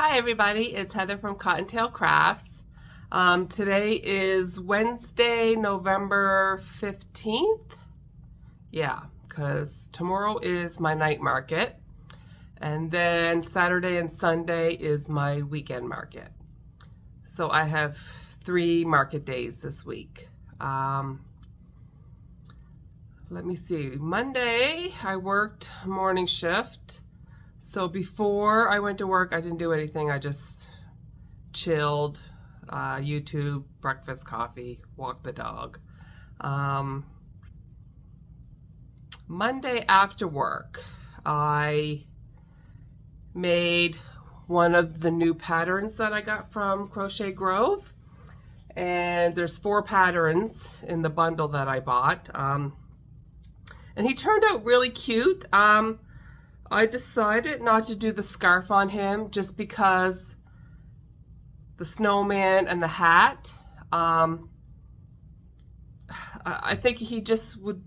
Hi everybody, it's Heather from Cottontail Crafts. Today is Wednesday, November 15th. Yeah, because tomorrow is my night market. And then Saturday and Sunday is my weekend market. So I have 3 market days this week. Let me see. Monday, I worked morning shift. So before I went to work, I didn't do anything. I just chilled, YouTube, breakfast, coffee, walked the dog. Monday after work, I made one of the new patterns that I got from Crochet Grove. And there's 4 patterns in the bundle that I bought. And he turned out really cute. I decided not to do the scarf on him just because the snowman and the hat, I think he just would,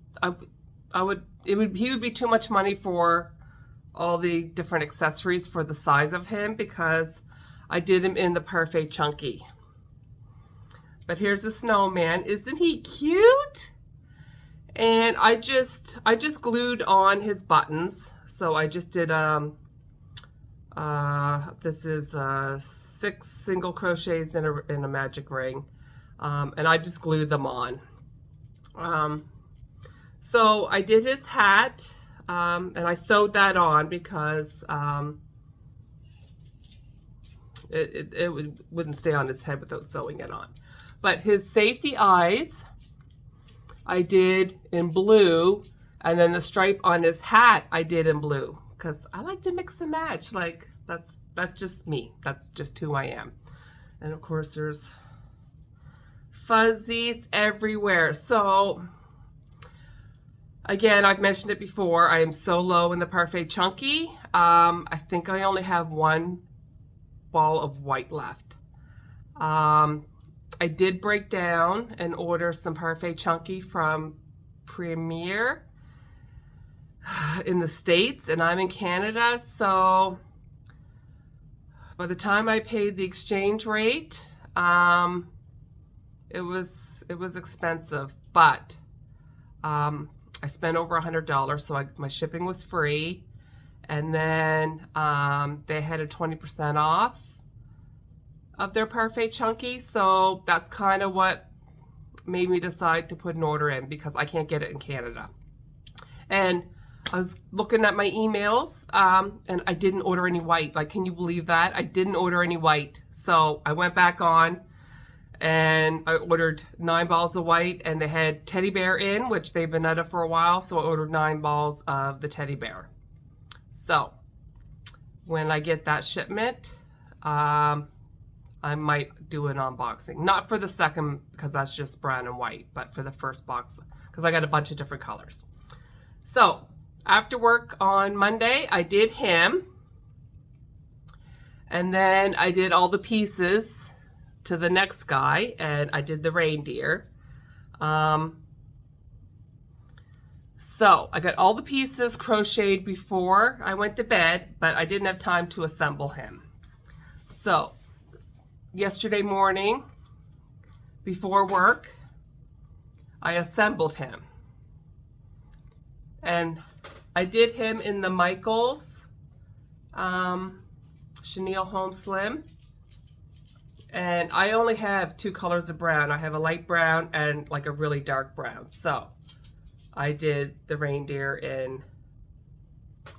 he would be too much money for all the different accessories for the size of him because I did him in the Parfait Chunky. But here's the snowman. Isn't he cute? And I just glued on his buttons. So I just did, this is 6 single crochets in a magic ring. And I just glued them on. So I did his hat, and I sewed that on because it wouldn't stay on his head without sewing it on. But his safety eyes, I did in blue, and then the stripe on his hat I did in blue because I like to mix and match. Like that's just me. That's just who I am. And of course there's fuzzies everywhere. So again, I've mentioned it before, I am so low in the Parfait Chunky. I think I only have 1 ball of white left. I did break down and order some Parfait Chunky from Premier in the States, and I'm in Canada, so by the time I paid the exchange rate, it was expensive, but I spent over $100, so my shipping was free, and then they had a 20% off of their Parfait Chunky, so that's kind of what made me decide to put an order in because I can't get it in Canada. And I was looking at my emails, and I didn't order any white. Like, can you believe that? I didn't order any white. So I went back on and I ordered 9 balls of white, and they had teddy bear in, which they've been out of for a while, so I ordered 9 balls of the teddy bear. So when I get that shipment, I might do an unboxing. Not for the second, because that's just brown and white, but for the first box, because I got a bunch of different colors. So after work on Monday, I did him. And then I did all the pieces to the next guy, and I did the reindeer. So I got all the pieces crocheted before I went to bed, but I didn't have time to assemble him. So yesterday morning, before work, I assembled him. And I did him in the Michaels Chenille Home Slim. And I only have 2 colors of brown. I have a light brown and like a really dark brown. So I did the reindeer in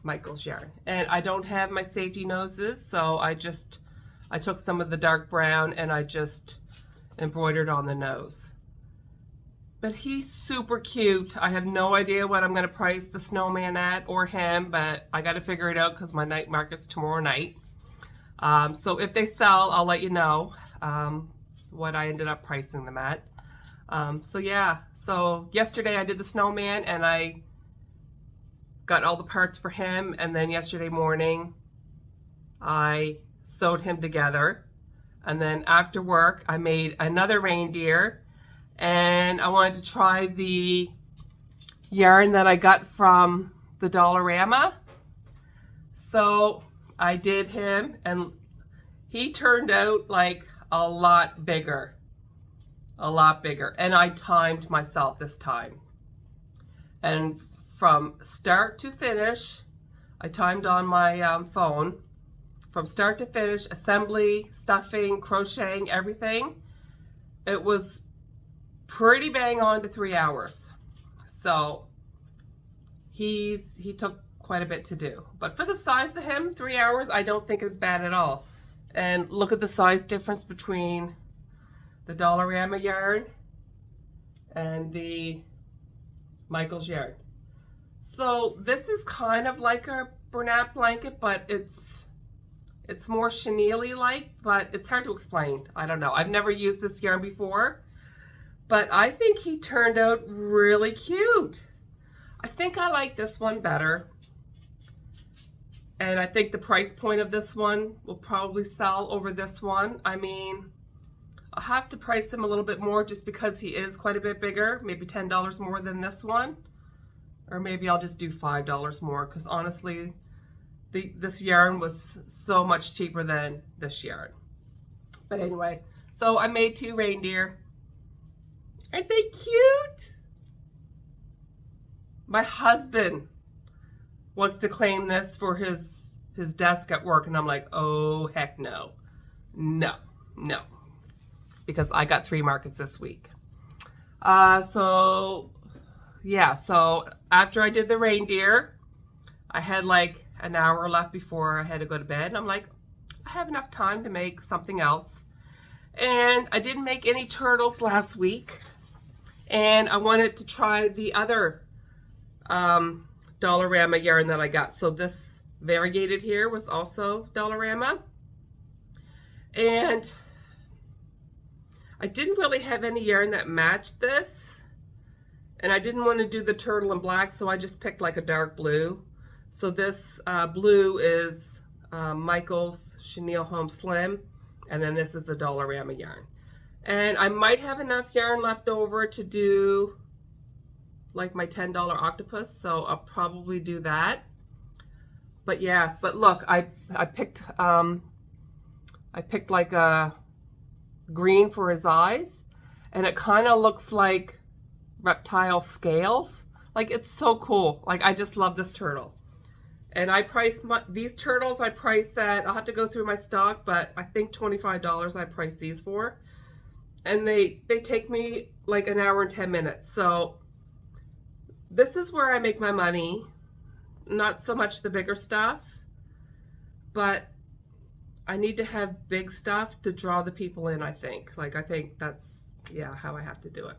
Michaels yarn. And I don't have my safety noses, so I took some of the dark brown and I just embroidered on the nose. But he's super cute. I have no idea what I'm going to price the snowman at or him, but I got to figure it out because my night market's tomorrow night. So if they sell, I'll let you know what I ended up pricing them at. So yeah, so yesterday I did the snowman and I got all the parts for him, and then yesterday morning I sewed him together, and then after work I made another reindeer, and I wanted to try the yarn that I got from the Dollarama. So I did him, and he turned out like a lot bigger. A lot bigger. And I timed myself this time. And from start to finish, I timed on my phone. From start to finish, assembly, stuffing, crocheting, everything, it was pretty bang on to 3 hours. So he took quite a bit to do. But for the size of him, 3 hours, I don't think is bad at all. And look at the size difference between the Dollarama yarn and the Michael's yarn. So this is kind of like a Bernat blanket, but it's more chenille like, but it's hard to explain. I don't know. I've never used this yarn before, but I think he turned out really cute. I think I like this one better. And I think the price point of this one will probably sell over this one. I mean, I'll have to price him a little bit more just because he is quite a bit bigger, maybe $10 more than this one. Or maybe I'll just do $5 more, because honestly, this yarn was so much cheaper than this yarn. But anyway, so I made 2 reindeer. Aren't they cute? My husband wants to claim this for his desk at work, and I'm like, oh heck no. No. Because I got 3 markets this week. So after I did the reindeer, I had like an hour left before I had to go to bed, and I'm like, I have enough time to make something else. And I didn't make any turtles last week, and I wanted to try the other Dollarama yarn that I got. So this variegated here was also Dollarama, and I didn't really have any yarn that matched this, and I didn't want to do the turtle in black, so I just picked like a dark blue. So this blue is Michael's Chenille Home Slim, and then this is the Dollarama yarn. And I might have enough yarn left over to do like my $10 octopus, so I'll probably do that. But yeah, but look, I picked like a green for his eyes, and it kind of looks like reptile scales. Like, it's so cool. Like, I just love this turtle. And I priced these turtles, I priced at, I'll have to go through my stock, but I think $25 I priced these for. And they take me like an hour and 10 minutes. So this is where I make my money. Not so much the bigger stuff, but I need to have big stuff to draw the people in, I think. Like, I think that's, yeah, how I have to do it.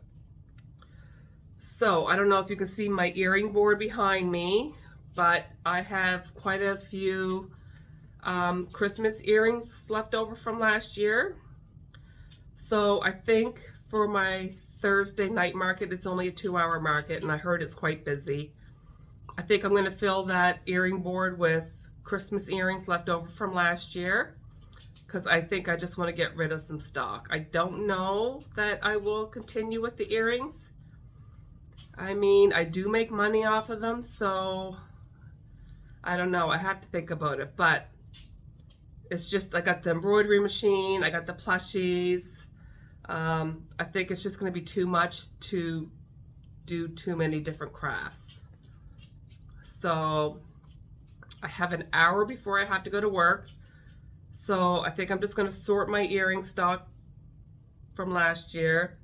So I don't know if you can see my earring board behind me, but I have quite a few Christmas earrings left over from last year. So I think for my Thursday night market, it's only a 2-hour market, and I heard it's quite busy. I think I'm going to fill that earring board with Christmas earrings left over from last year, because I think I just want to get rid of some stock. I don't know that I will continue with the earrings. I mean, I do make money off of them, so I don't know. I have to think about it, but it's just, I got the embroidery machine, I got the plushies. I think it's just going to be too much to do too many different crafts. So I have an hour before I have to go to work. So I think I'm just going to sort my earring stock from last year.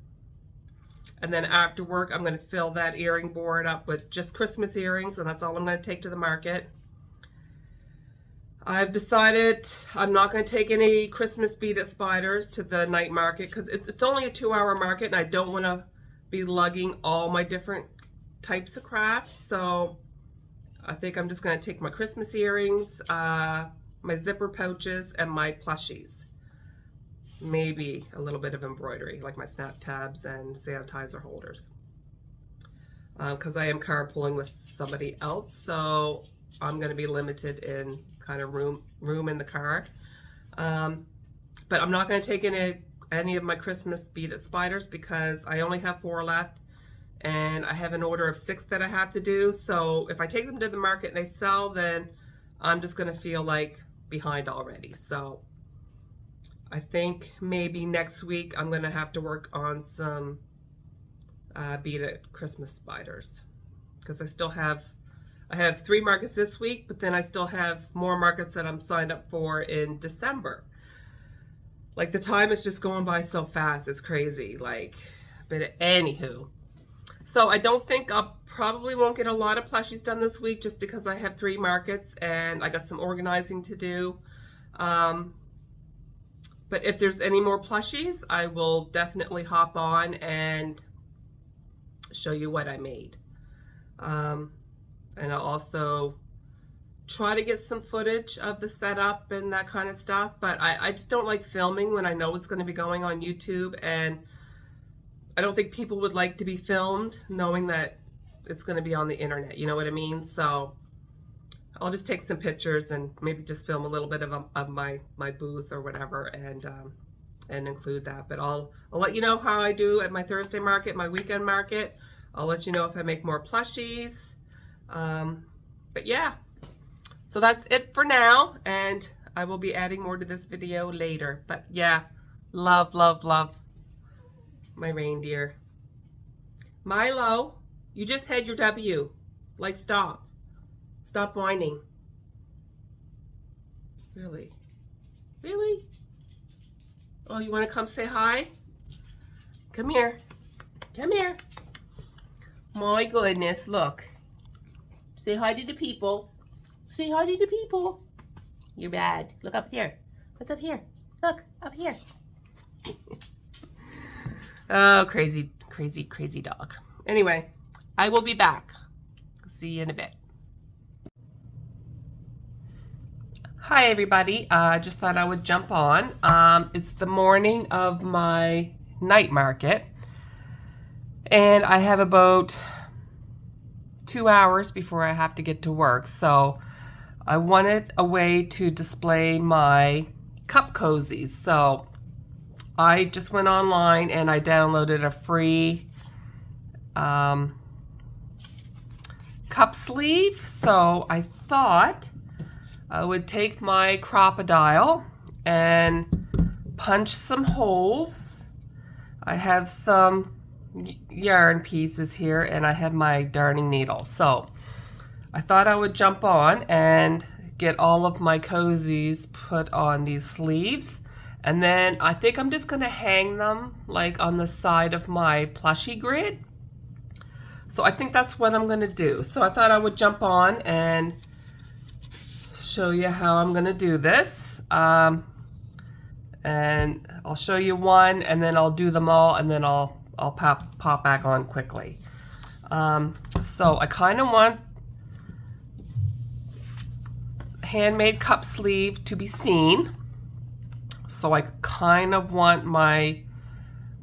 And then after work, I'm going to fill that earring board up with just Christmas earrings, and that's all I'm going to take to the market. I've decided I'm not going to take any Christmas beaded spiders to the night market, because it's only a 2-hour market, and I don't want to be lugging all my different types of crafts. So I think I'm just going to take my Christmas earrings, my zipper pouches, and my plushies. Maybe a little bit of embroidery, like my snap tabs and sanitizer holders. Because I am carpooling with somebody else, so I'm going to be limited in kind of room in the car. But I'm not going to take any of my Christmas beaded spiders, because I only have 4 left, and I have an order of 6 that I have to do. So if I take them to the market and they sell, then I'm just going to feel like behind already. So I think maybe next week I'm gonna have to work on some beaded Christmas spiders, because I have 3 markets this week, but then I still have more markets that I'm signed up for in December. Like, the time is just going by so fast, it's crazy. Like, but anywho, so I don't think I'll probably won't get a lot of plushies done this week, just because I have 3 markets and I got some organizing to do. But if there's any more plushies, I will definitely hop on and show you what I made. And I'll also try to get some footage of the setup and that kind of stuff, but I just don't like filming when I know it's going to be going on YouTube, and I don't think people would like to be filmed knowing that it's going to be on the internet, you know what I mean? So I'll just take some pictures and maybe just film a little bit of my booth or whatever, and include that. But I'll let you know how I do at my Thursday market, my weekend market. I'll let you know if I make more plushies. But yeah, so that's it for now, and I will be adding more to this video later. But yeah, love, love, love my reindeer. Milo, you just had your W. Like, stop. Stop whining. Really? Really? Oh, you want to come say hi? Come here. Come here. My goodness, look. Say hi to the people. Say hi to the people. You're bad. Look up here. What's up here? Look, up here. Oh, crazy, crazy, crazy dog. Anyway, I will be back. See you in a bit. Hi everybody, just thought I would jump on. It's the morning of my night market, and I have about 2 hours before I have to get to work, so I wanted a way to display my cup cozies. So I just went online and I downloaded a free cup sleeve. So I thought I would take my crocodile and punch some holes. I have some yarn pieces here, and I have my darning needle. So I thought I would jump on and get all of my cozies put on these sleeves, and then I think I'm just gonna hang them like on the side of my plushie grid. So I think that's what I'm gonna do. So I thought I would jump on and show you how I'm gonna do this, and I'll show you one, and then I'll do them all, and then I'll pop back on quickly. So I kind of want handmade cup sleeve to be seen, so I kind of want my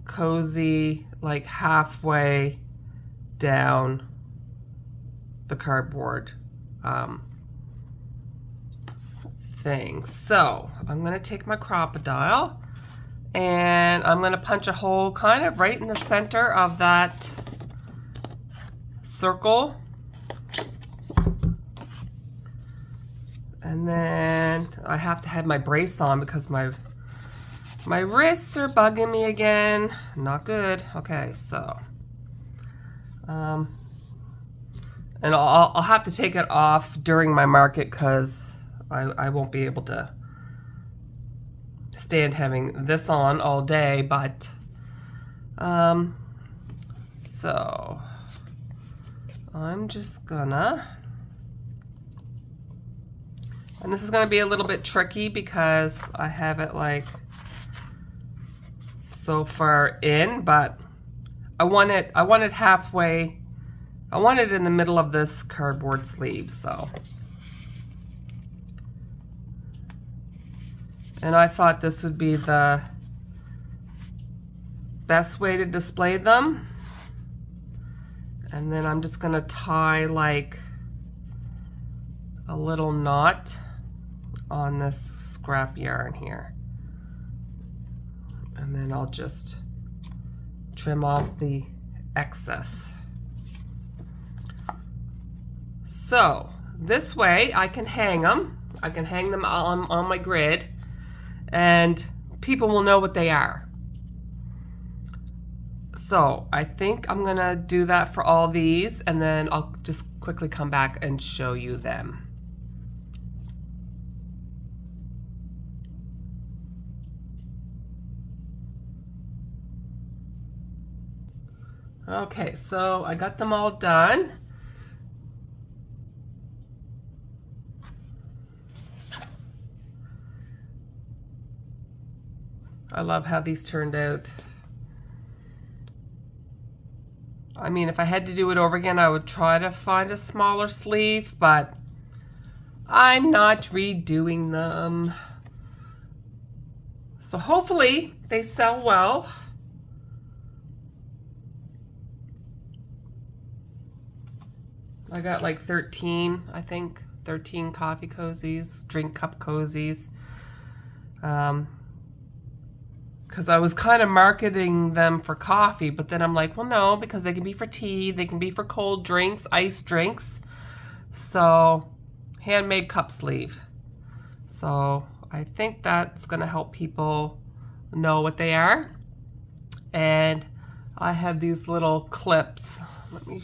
cozy like halfway down the cardboard thing. So I'm gonna take my crocodile and I'm gonna punch a hole kind of right in the center of that circle, and then I have to have my brace on because my wrists are bugging me again. Not good. Okay, so and I'll have to take it off during my market because I won't be able to stand having this on all day, but so I'm just gonna, and this is gonna be a little bit tricky because I have it like so far in, but I want it halfway, I want it in the middle of this cardboard sleeve. So, and I thought this would be the best way to display them. And then I'm just gonna tie like a little knot on this scrap yarn here. And then I'll just trim off the excess. So this way I can hang them. I can hang them on my grid and people will know what they are. So I think I'm gonna do that for all these, and then I'll just quickly come back and show you them. Okay, so I got them all done. I love how these turned out. I mean, if I had to do it over again, I would try to find a smaller sleeve, but I'm not redoing them. So hopefully they sell well. I got like 13, I think, 13 coffee cozies, drink cup cozies. Because I was kind of marketing them for coffee, but then I'm like, well, no, because they can be for tea, they can be for cold drinks, iced drinks. So, handmade cup sleeve. So, I think that's going to help people know what they are. And I have these little clips. Let me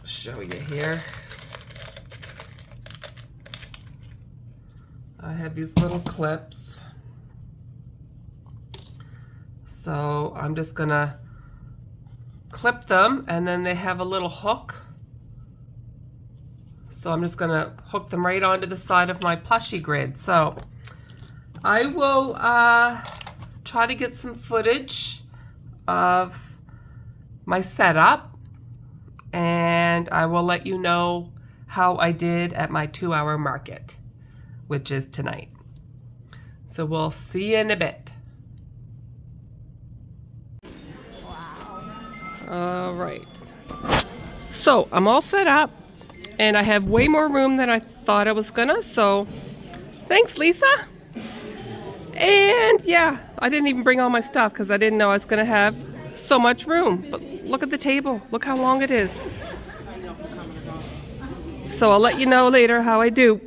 show you here. I have these little clips. So I'm just gonna clip them, and then they have a little hook. So I'm just gonna hook them right onto the side of my plushie grid. So I will try to get some footage of my setup, and I will let you know how I did at my 2-hour market, which is tonight. So we'll see you in a bit. All right. So I'm all set up, and I have way more room than I thought I was gonna, so thanks, Lisa. And yeah, I didn't even bring all my stuff because I didn't know I was gonna have so much room. But look at the table. Look how long it is. So I'll let you know later how I do.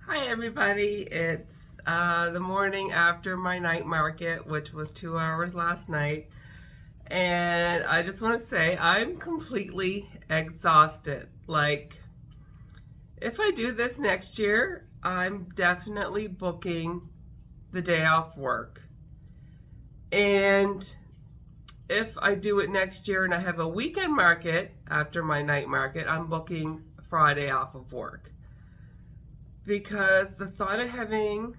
Hi everybody, it's the morning after my night market, which was 2 hours last night. And I just want to say I'm completely exhausted. Like, if I do this next year, I'm definitely booking the day off work. And if I do it next year and I have a weekend market after my night market, I'm booking Friday off of work. Because the thought of having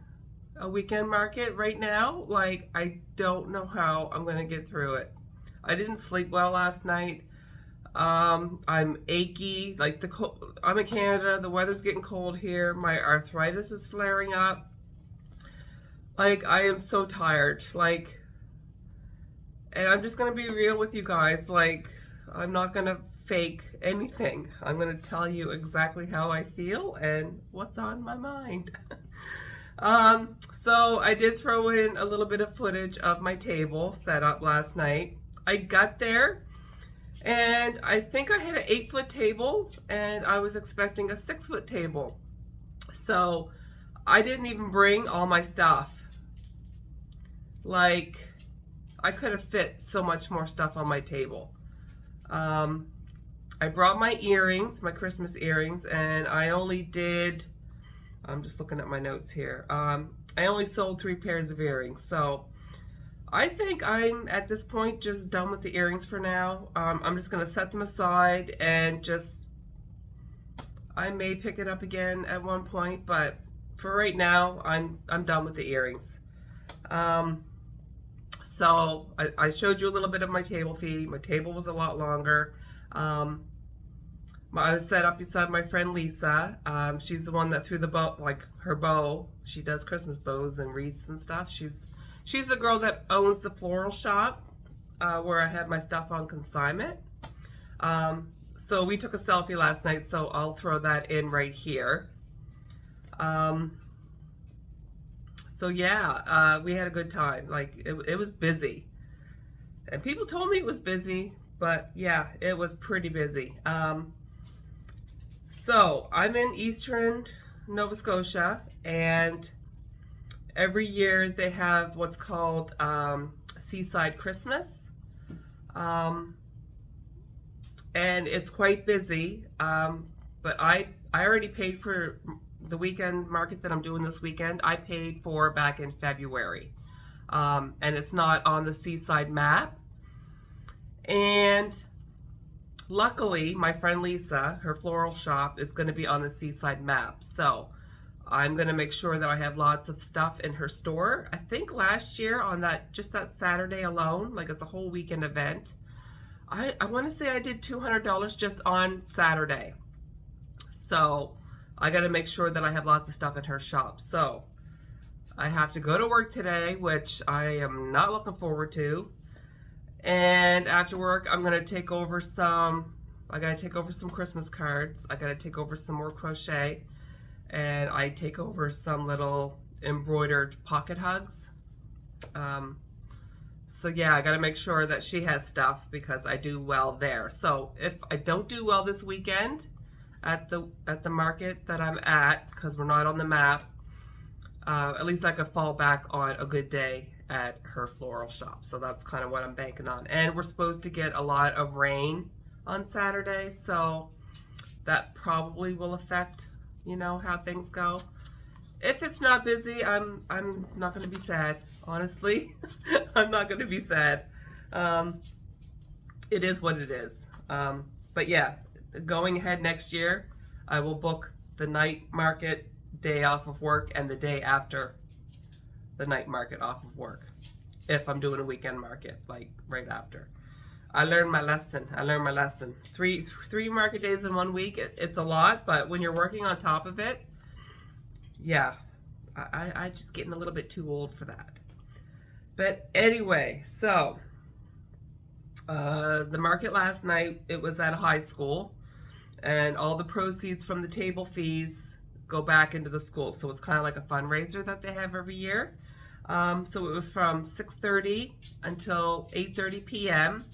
a weekend market right now, like, I don't know how I'm going to get through it. I didn't sleep well last night. I'm achy, like I'm in Canada, the weather's getting cold here, my arthritis is flaring up. Like, I am so tired, like, and I'm just gonna be real with you guys. Like, I'm not gonna fake anything. I'm gonna tell you exactly how I feel and what's on my mind. So I did throw in a little bit of footage of my table set up last night. I got there, and I think I had an 8-foot table, and I was expecting a 6-foot table. So I didn't even bring all my stuff. Like, I could have fit so much more stuff on my table. I brought my earrings, my Christmas earrings, and I only did, I'm just looking at my notes here. I only sold 3 pairs of earrings. So I think I'm at this point just done with the earrings for now. I'm just going to set them aside and just, I may pick it up again at one point, but for right now, I'm done with the earrings. So I showed you a little bit of my table feed. My table was a lot longer. I was set up beside my friend Lisa. She's the one that threw the bow, like her bow. She does Christmas bows and wreaths and stuff. She's the girl that owns the floral shop where I have my stuff on consignment. So we took a selfie last night, so I'll throw that in right here. So yeah, we had a good time. Like, it was busy. And people told me it was busy, but yeah, it was pretty busy. So I'm in Eastern Nova Scotia, and every year they have what's called Seaside Christmas. And it's quite busy, but I already paid for the weekend market that I'm doing this weekend. I paid for back in February, and it's not on the Seaside map. And luckily, my friend Lisa, her floral shop, is going to be on the Seaside map, so I'm going to make sure that I have lots of stuff in her store. I think last year on that Saturday alone, like it's a whole weekend event, I want to say I did $200 just on Saturday. So I got to make sure that I have lots of stuff in her shop. So I have to go to work today, which I am not looking forward to. And after work, I'm going to take over I got to take over some Christmas cards. I got to take over some more crochet. And I take over some little embroidered pocket hugs. So yeah, I got to make sure that she has stuff because I do well there. So if I don't do well this weekend at the market that I'm at, because we're not on the map, at least I could fall back on a good day at her floral shop. So that's kind of what I'm banking on. And we're supposed to get a lot of rain on Saturday, so that probably will affect, you know, how things go. If it's not busy, I'm not going to be sad, honestly. I'm not going to be sad. It is what it is. But yeah, going ahead next year, I will book the night market day off of work and the day after the night market off of work. If I'm doing a weekend market, like right after. I learned my lesson. I learned my lesson. Three market days in 1 week, it's a lot, but when you're working on top of it, yeah, I just getting a little bit too old for that. But anyway, so the market last night, it was at a high school, and all the proceeds from the table fees go back into the school. So it's kind of like a fundraiser that they have every year. So it was from 6:30 until 8:30 p.m.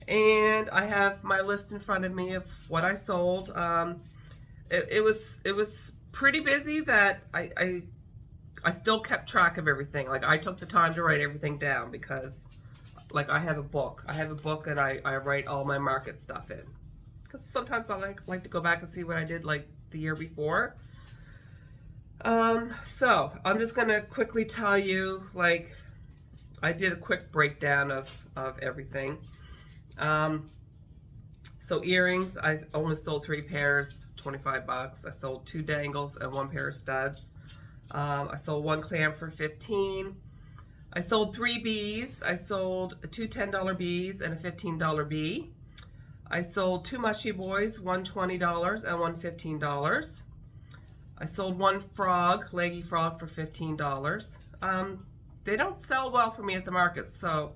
And I have my list in front of me of what I sold. It was pretty busy that I still kept track of everything. Like I took the time to write everything down because like I have a book. And I write all my market stuff in. Because sometimes I like to go back and see what I did like the year before. So I'm just gonna quickly tell you, like, I did a quick breakdown of everything. So earrings, I only sold 3 pairs, 25 bucks. I sold 2 dangles and 1 pair of studs. I sold 1 clamp for 15. I sold 3 bees. I sold 2 $10 bees and a $15 bee. I sold 2 mushy boys, one $20 and one $15. I sold 1 frog, leggy frog, for $15. They don't sell well for me at the market, so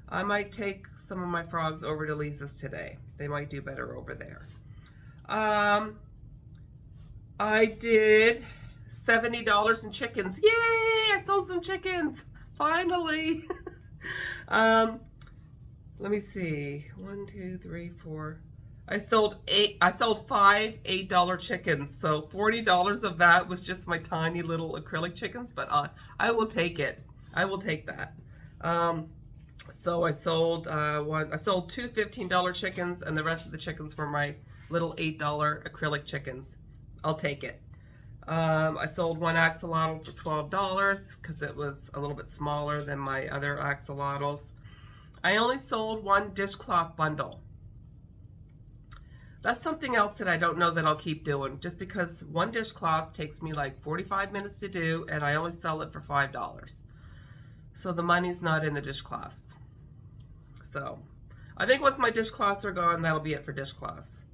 I might take some of my frogs over to Lisa's today. They might do better over there. I did $70 in chickens. Yay! I sold some chickens. Finally. Let me see. 1, 2, 3, 4. I sold 5 $8 chickens. So $40 of that was just my tiny little acrylic chickens, but I will take it. I will take that. So I sold 2 $15 chickens, and the rest of the chickens were my little $8 acrylic chickens. I'll take it. I sold 1 axolotl for $12 because it was a little bit smaller than my other axolotls. I only sold 1 dishcloth bundle. That's something else that I don't know that I'll keep doing, just because 1 dishcloth takes me like 45 minutes to do, and I only sell it for $5. So the money's not in the dishcloths. So I think once my dishcloths are gone, that'll be it for dishcloths.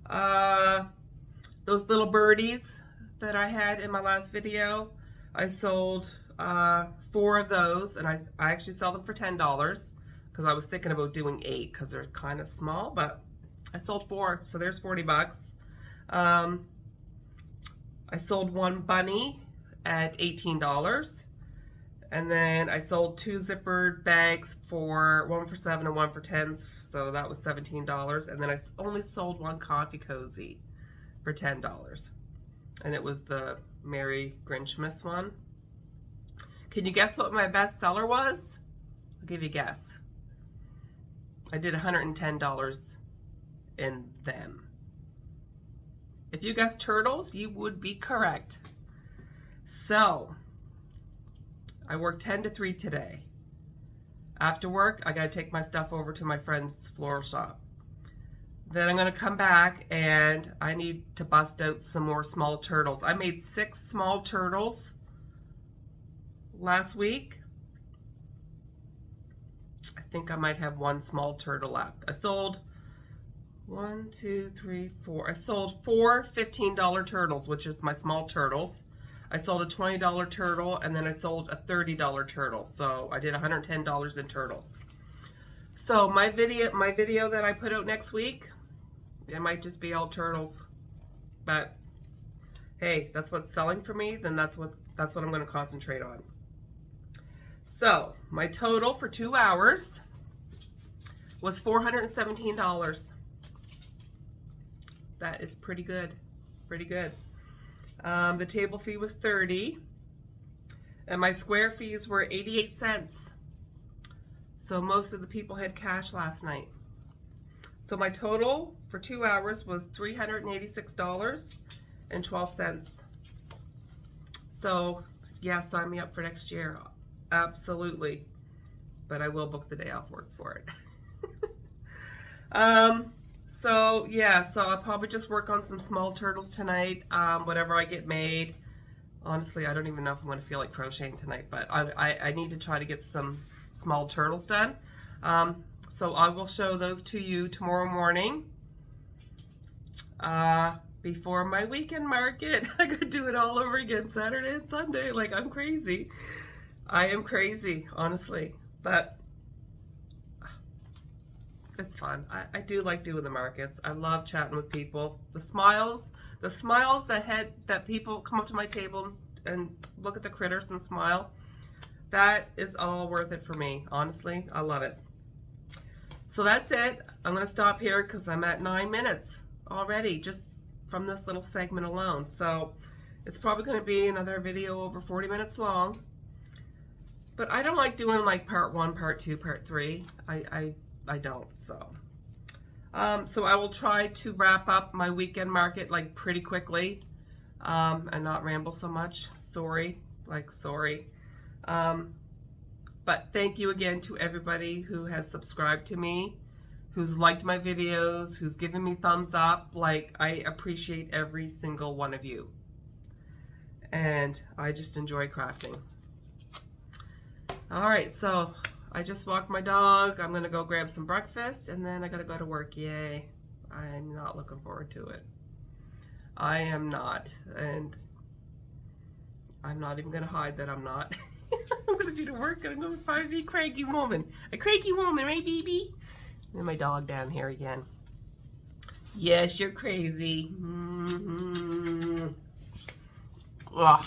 Those little birdies that I had in my last video, I sold 4 of those, and I actually sell them for $10 because I was thinking about doing 8 because they're kind of small, but I sold 4, so there's 40 bucks. I sold 1 bunny at $18. And then I sold 2 zippered bags for 1 for $7 and 1 for $10, so that was $17. And then I only sold 1 coffee cozy for $10. and it was the Merry Grinchmas one. Can you guess what my best seller was? I'll give you a guess. I did $110 in them. If you guessed turtles, you would be correct. So, I worked 10 to 3 today. After work, I gotta take my stuff over to my friend's floral shop. Then I'm gonna come back and I need to bust out some more small turtles. I made 6 small turtles last week. I think I might have 1 small turtle left. I sold 1, 2, 3, 4. I sold 4 $15 turtles, which is my small turtles. I sold a $20 turtle, and then I sold a $30 turtle. So I did $110 in turtles. So my video that I put out next week, it might just be all turtles. But hey, that's what's selling for me, then that's what I'm going to concentrate on. So my total for 2 hours was $417. That is pretty good. Pretty good. The table fee was $30, and my square fees were 88 cents. So most of the people had cash last night. So my total for 2 hours was $386.12. So yeah, sign me up for next year. Absolutely. But I will book the day off work for it. So yeah, so I'll probably just work on some small turtles tonight, whatever I get made. Honestly, I don't even know if I'm going to feel like crocheting tonight, but I need to try to get some small turtles done. So I will show those to you tomorrow morning before my weekend market. I could do it all over again Saturday and Sunday. Like, I'm crazy. I am crazy, honestly, but it's fun. I do like doing the markets. I love chatting with people. The smiles that people come up to my table and look at the critters and smile, that is all worth it for me. Honestly, I love it. So that's it. I'm gonna stop here because I'm at 9 minutes already just from this little segment alone. So it's probably gonna be another video over 40 minutes long. But I don't like doing like part 1, part 2, part 3. I don't, so. So I will try to wrap up my weekend market like pretty quickly and not ramble so much. Sorry. But thank you again to everybody who has subscribed to me, who's liked my videos, who's given me thumbs up. Like, I appreciate every single one of you. And I just enjoy crafting. All right, so I just walked my dog. I'm gonna go grab some breakfast and then I gotta go to work. Yay. I'm not looking forward to it. I am not. And I'm not even gonna hide that I'm not. I'm gonna be to work and I'm gonna probably be a cranky woman. A cranky woman, right, baby? And my dog down here again. Yes, you're crazy. Ugh.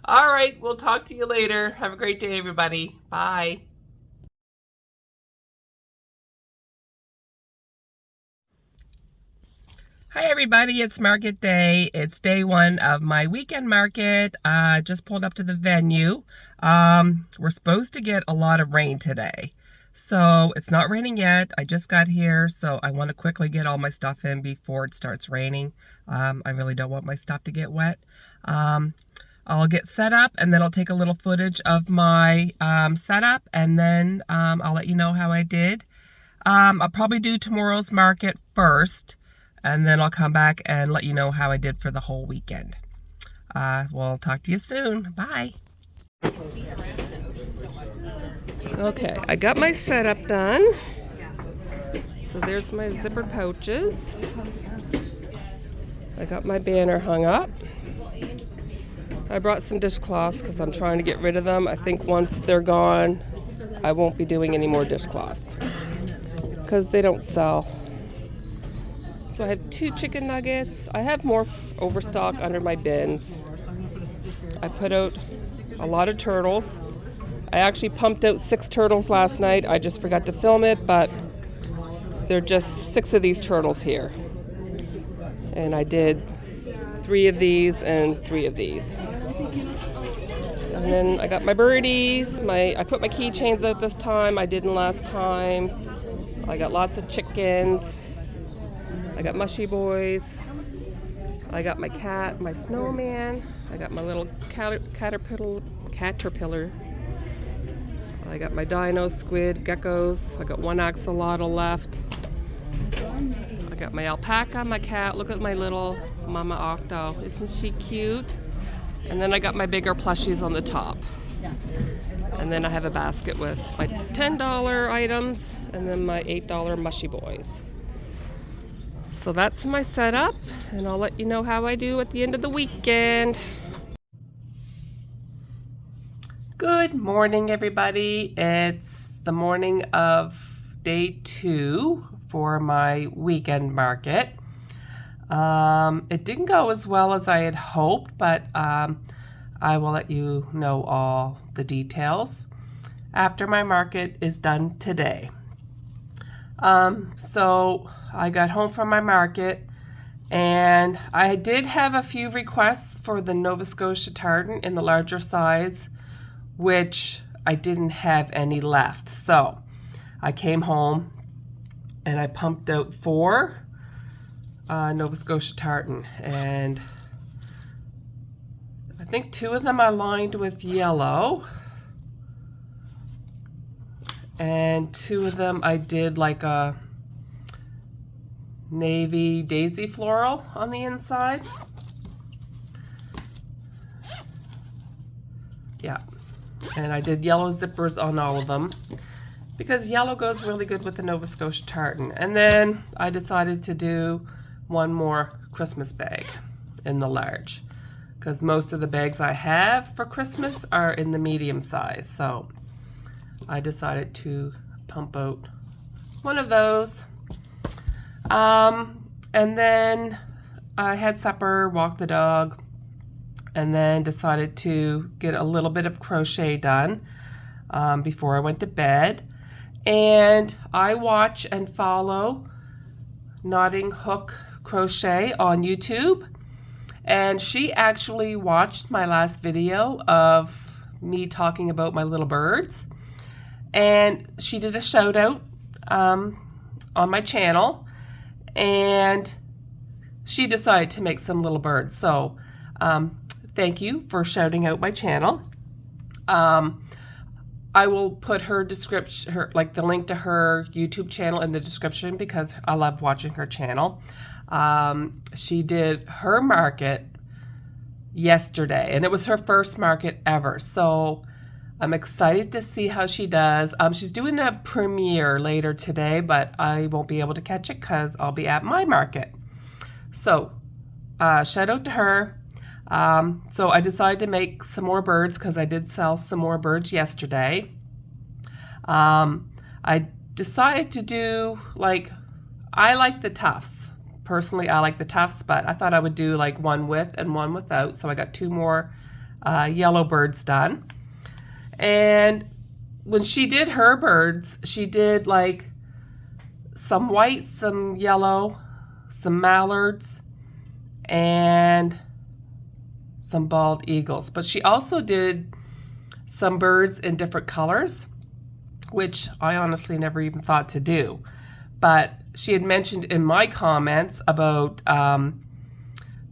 All right, we'll talk to you later. Have a great day, everybody. Bye. Hi, everybody. It's market day. It's day 1 of my weekend market. Just pulled up to the venue. We're supposed to get a lot of rain today. So it's not raining yet. I just got here, so I want to quickly get all my stuff in before it starts raining. I really don't want my stuff to get wet. I'll get set up and then I'll take a little footage of my setup and then I'll let you know how I did. I'll probably do tomorrow's market first and then I'll come back and let you know how I did for the whole weekend. We'll talk to you soon. Bye. Okay, I got my setup done. So there's my zipper pouches. I got my banner hung up. I brought some dishcloths because I'm trying to get rid of them. I think once they're gone, I won't be doing any more dishcloths because they don't sell. So I have 2 chicken nuggets. I have more overstock under my bins. I put out a lot of turtles. I actually pumped out 6 turtles last night. I just forgot to film it, but there are just 6 of these turtles here. And I did 3 of these and 3 of these. And then I got my birdies. I put my keychains out this time. I didn't last time. I got lots of chickens. I got mushy boys. I got my cat, my snowman. I got my little caterpillar. I got my dino, squid, geckos. I got 1 axolotl left. I got my alpaca, my cat. Look at my little mama octo. Isn't she cute? And then I got my bigger plushies on the top. And then I have a basket with my $10 items and then my $8 mushy boys. So that's my setup, and I'll let you know how I do at the end of the weekend. Good morning, everybody. It's the morning of day 2 for my weekend market. It didn't go as well as I had hoped, but I will let you know all the details after my market is done today. So I got home from my market, and I did have a few requests for the Nova Scotia tartan in the larger size, which I didn't have any left. So I came home and I pumped out 4 Nova Scotia tartan, and I think 2 of them I lined with yellow, and 2 of them I did like a navy daisy floral on the inside. Yeah, and I did yellow zippers on all of them because yellow goes really good with the Nova Scotia tartan. And then I decided to do 1 more Christmas bag in the large, because most of the bags I have for Christmas are in the medium size. So I decided to pump out 1 of those. And then I had supper, walked the dog, and then decided to get a little bit of crochet done before I went to bed. And I watch and follow Knotting Hook Crochet on YouTube, and she actually watched my last video of me talking about my little birds, and she did a shout out on my channel, and she decided to make some little birds. So thank you for shouting out my channel. I will put her description, the link to her YouTube channel in the description, because I love watching her channel. She did her market yesterday, and it was her first market ever. So I'm excited to see how she does. She's doing a premiere later today, but I won't be able to catch it because I'll be at my market. So shout out to her. So I decided to make some more birds because I did sell some more birds yesterday. I decided to do I like the tufts. Personally, I like the tufts, but I thought I would do 1 with and 1 without. So I got 2 more yellow birds done. And when she did her birds, she did some white, some yellow, some mallards, and some bald eagles. But she also did some birds in different colors, which I honestly never even thought to do. But she had mentioned in my comments about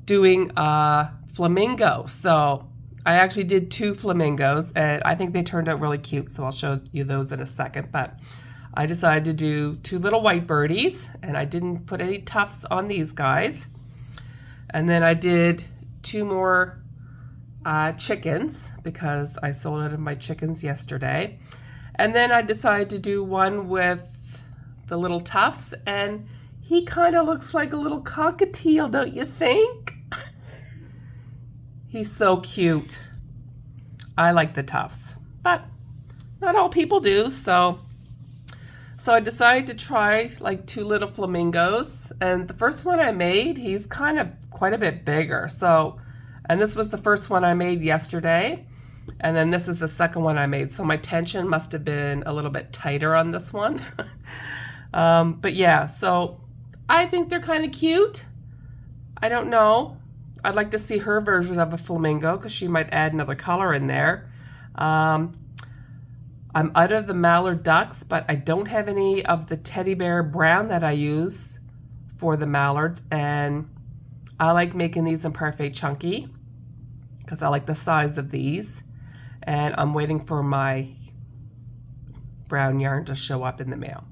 doing a flamingo. So I actually did 2 flamingos, and I think they turned out really cute. So I'll show you those in a second. But I decided to do 2 little white birdies, and I didn't put any tufts on these guys. And then I did 2 more chickens, because I sold out of my chickens yesterday. And then I decided to do 1 with the little tufts, and he kind of looks like a little cockatiel, don't you think? He's so cute. I like the tufts, but not all people do. So I decided to try 2 little flamingos, and the first one I made, he's kind of quite a bit bigger. And this was the first one I made yesterday, and then this is the second one I made. So my tension must have been a little bit tighter on this one. But yeah, so I think they're kind of cute. I don't know. I'd like to see her version of a flamingo because she might add another color in there. I'm out of the mallard ducks, but I don't have any of the teddy bear brown that I use for the mallards, and I like making these in Parfait Chunky because I like the size of these, and I'm waiting for my brown yarn to show up in the mail.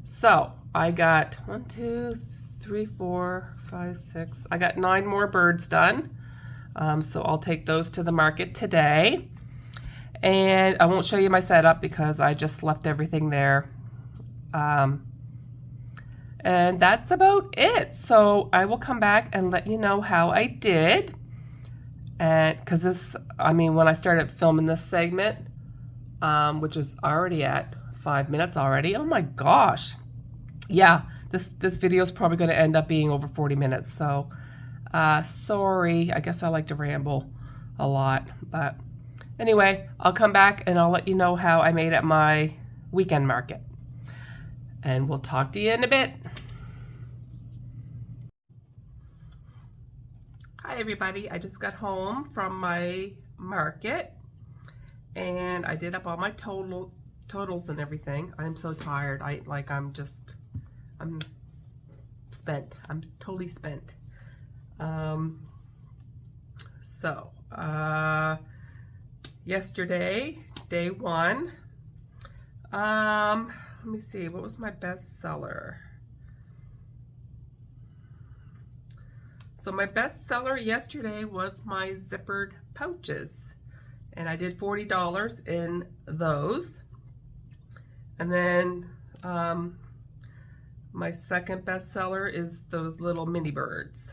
So I got 1, 2, 3, 4, 5, 6. I got 9 more birds done. So I'll take those to the market today. And I won't show you my setup because I just left everything there. And that's about it. So I will come back and let you know how I did. And because this, I mean, when I started filming this segment, which is already at 5 minutes already. Oh my gosh. Yeah, this video is probably going to end up being over 40 minutes. So sorry, I guess I like to ramble a lot. But anyway, I'll come back and I'll let you know how I made at my weekend market. And we'll talk to you in a bit. Hi everybody, I just got home from my market and I did up all my totals and everything. I'm so tired. I'm spent. I'm totally spent. Yesterday, day 1, let me see, what was my best seller? So my best seller yesterday was my zippered pouches, and I did $40 in those. And then my second best seller is those little mini birds,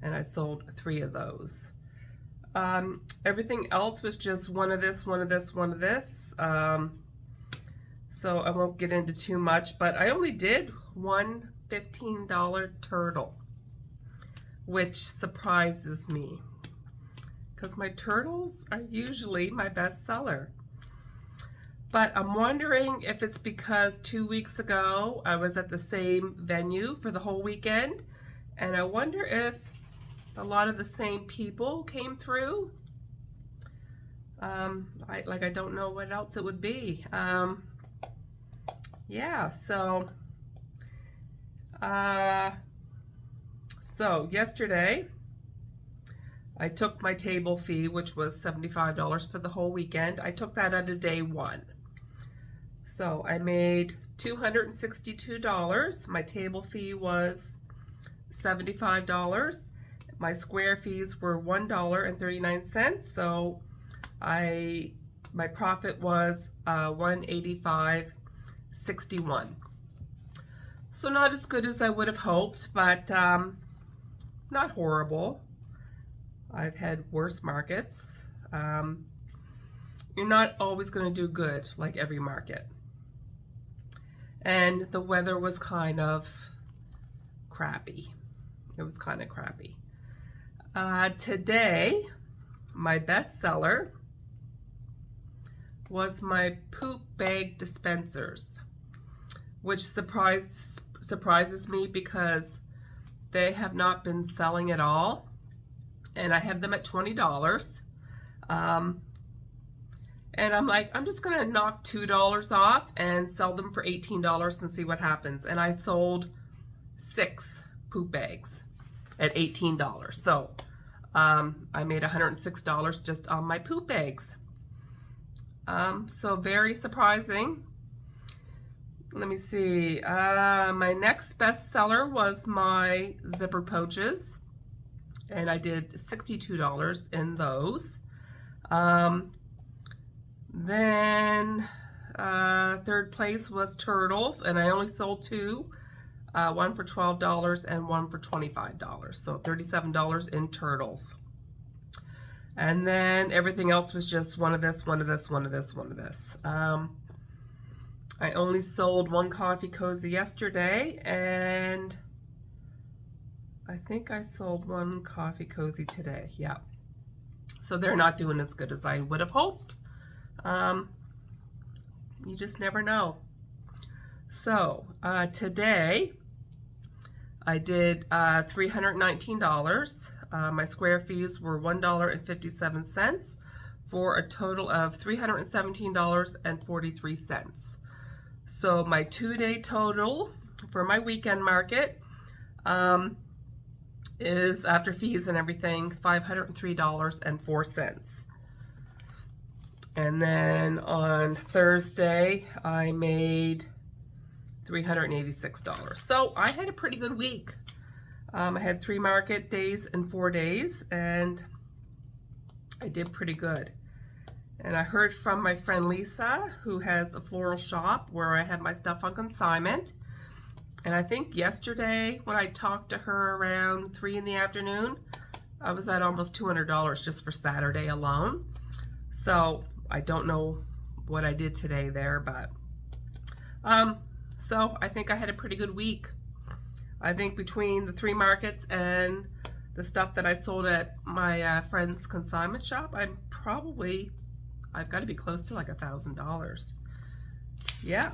and I sold 3 of those. Everything else was just one of this, one of this, one of this. So I won't get into too much, but I only did one $15 turtle, which surprises me because my turtles are usually my best seller. But I'm wondering if it's because 2 weeks ago I was at the same venue for the whole weekend, and I wonder if a lot of the same people came through. I don't know what else it would be. Yeah, so yesterday I took my table fee, which was $75 for the whole weekend. I took that out of day 1. So I made $262. My table fee was $75. My square fees were $1.39. So my profit was $185.61. So not as good as I would have hoped, but not horrible. I've had worse markets. You're not always going to do good like every market. And the weather was kind of crappy. It was kind of crappy. Today, my best seller was my poop bag dispensers, which surprises me because they have not been selling at all, and I have them at $20. And I'm like, I'm just gonna knock $2 off and sell them for $18 and see what happens. And I sold 6 poop bags at $18. So I made $106 just on my poop bags. So very surprising. Let me see. My next best seller was my zipper pouches, and I did $62 in those. Then third place was turtles, and I only sold 2, one for $12 and one for $25, so $37 in turtles. And then everything else was just one of this, one of this, one of this, one of this. I only sold 1 coffee cozy yesterday, and I think I sold 1 coffee cozy today. Yeah, so they're not doing as good as I would have hoped. You just never know. So today I did $319. My square fees were $1.57 for a total of $317.43. So my 2-day total for my weekend market is, after fees and everything, $503.04. And then on Thursday, I made $386. So I had a pretty good week. I had 3 market days and 4 days, and I did pretty good. And I heard from my friend Lisa, who has a floral shop where I have my stuff on consignment. And I think yesterday when I talked to her around 3 in the afternoon, I was at almost $200 just for Saturday alone. So I don't know what I did today there, but so I think I had a pretty good week. I think between the 3 markets and the stuff that I sold at my friend's consignment shop, I've got to be close to like $1,000. Yeah,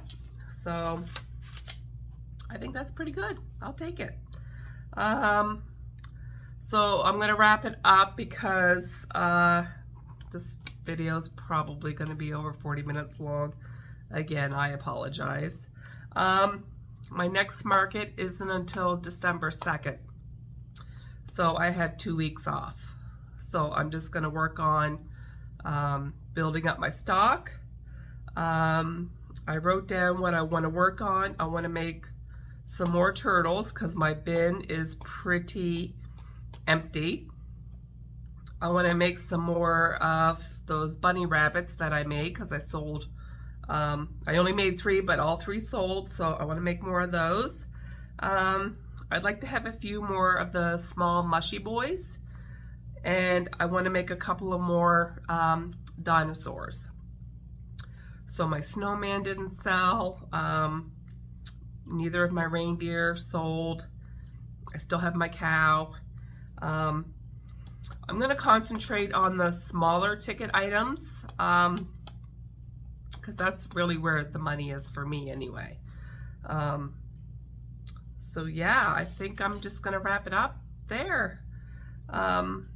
so I think that's pretty good. I'll take it. So I'm gonna wrap it up because this video is probably gonna be over 40 minutes long. Again, I apologize. My next market isn't until December 2nd. So I have 2 weeks off. So I'm just gonna work on building up my stock. I wrote down what I want to work on. I want to make some more turtles because my bin is pretty empty. I want to make some more of those bunny rabbits that I made because I sold, I only made 3, but all 3 sold, so I want to make more of those. I'd like to have a few more of the small mushy boys, and I want to make a couple of more dinosaurs. So my snowman didn't sell. Neither of my reindeer sold. I still have my cow. I'm going to concentrate on the smaller ticket items because that's really where the money is for me anyway. So yeah, I think I'm just going to wrap it up there. I'm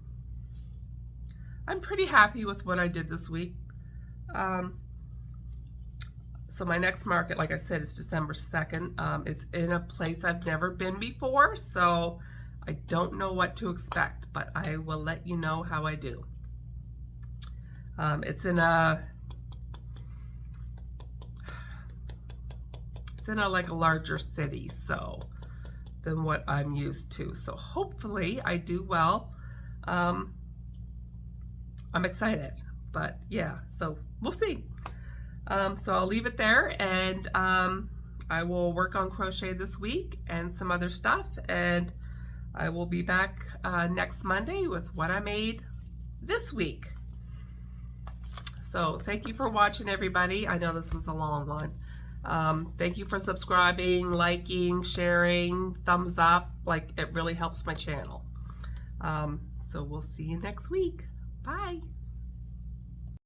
pretty happy with what I did this week. So my next market, like I said, is December 2nd. It's in a place I've never been before, so I don't know what to expect, but I will let you know how I do. It's in a like a larger city, so than what I'm used to. So hopefully I do well. I'm excited, but yeah, so we'll see. So I'll leave it there, and I will work on crochet this week and some other stuff, and I will be back next Monday with what I made this week. So thank you for watching, everybody. I know this was a long one. Thank you for subscribing, liking, sharing, thumbs up. Like, it really helps my channel. So we'll see you next week. Bye.